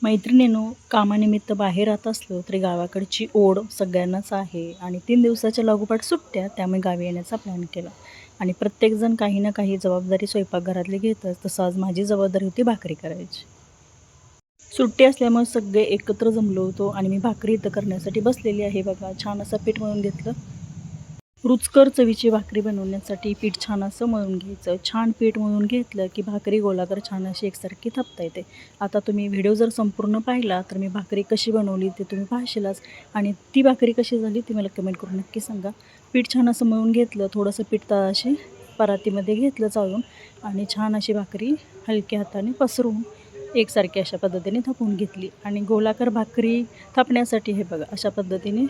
मैत्रिणींनो, कामानिमित्त बाहेर राहत असलो तरी गावाकडची ओढ सगळ्यांनाच आहे आणि 3 दिवसाच्या लागोपाठ सुट्ट्या, त्यामुळे गावी येण्याचा प्लॅन केला. आणि प्रत्येकजण काही ना काही जबाबदारी स्वयंपाकघरातली घेतच. तसं आज माझी जबाबदारी होती भाकरी करायची. सुट्टी असल्यामुळे सगळे एकत्र जमलो होतो आणि मी भाकरी इथं करण्यासाठी बसलेली आहे. बघा, छान असं पीठ मळून घेतलं. रुचकर चवीची भाकरी बनवण्यासाठी पीठ छान असं मळून घ्यायचं. छान पीठ मळून घेतलं की भाकरी गोलाकार छान अशी एकसारखी थापता येते. आता तुम्ही व्हिडिओ जर संपूर्ण पाहिला तर मी भाकरी कशी बनवली ते तुम्ही पाहशीलच आणि ती भाकरी कशी झाली ती मला कमेंट करून नक्की सांगा. पीठ छान असं मळून घेतलं, थोडंसं पीठ अशी परातीमध्ये घेतलं चाळून आणि छान अशी भाकरी हलक्या हाताने पसरून एकसारखी अशा पद्धतीने थापून घेतली. आणि गोलाकार भाकरी थापण्यासाठी हे बघा, अशा पद्धतीने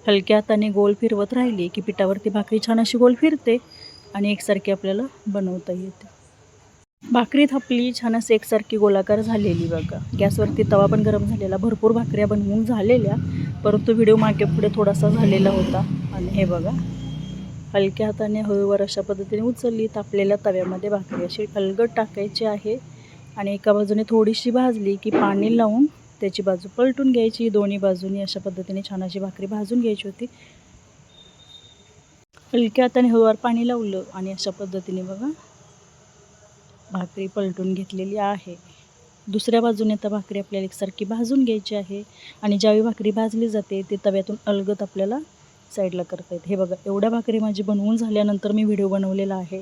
हलक्या हाताने गोल फिरवत राहिली की पिठावरती भाकरी छान अशी गोल फिरते आणि एकसारखी आपल्याला बनवता येते. भाकरी थापली, छान असं एकसारखी गोलाकार झालेली. बघा, गॅसवरती तवा पण गरम झालेला, भरपूर भाकऱ्या बनवून झालेल्या, परंतु व्हिडिओ मागे पुढे थोडासा झालेला होता. आणि हे बघा, हलक्या हाताने हळूवार अशा पद्धतीने उचलली. तापलेल्या तव्यामध्ये भाकरी अशी अलगद टाकायची आहे आणि एका बाजूने थोडीशी भाजली की पाणी लावून त्याची बाजू पलटून घ्यायची. दोन्ही बाजूनी अशा पद्धतीने छान अशी भाकरी भाजून घ्यायची होती. हलक्या हाताने हळूवार पाणी लावलं आणि अशा पद्धतीने बघा भाकरी पलटून घेतलेली आहे. दुसऱ्या बाजूने आता भाकरी आपल्याला एकसारखी भाजून घ्यायची आहे आणि ज्यावेळी भाकरी भाजली जाते ते तव्यातून अलगद आपल्याला साईडला करता येते. हे बघा, एवढ्या भाकरी माझी बनवून झाल्यानंतर मी व्हिडिओ बनवलेला आहे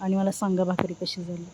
आणि मला सांगा भाकरी कशी झाली.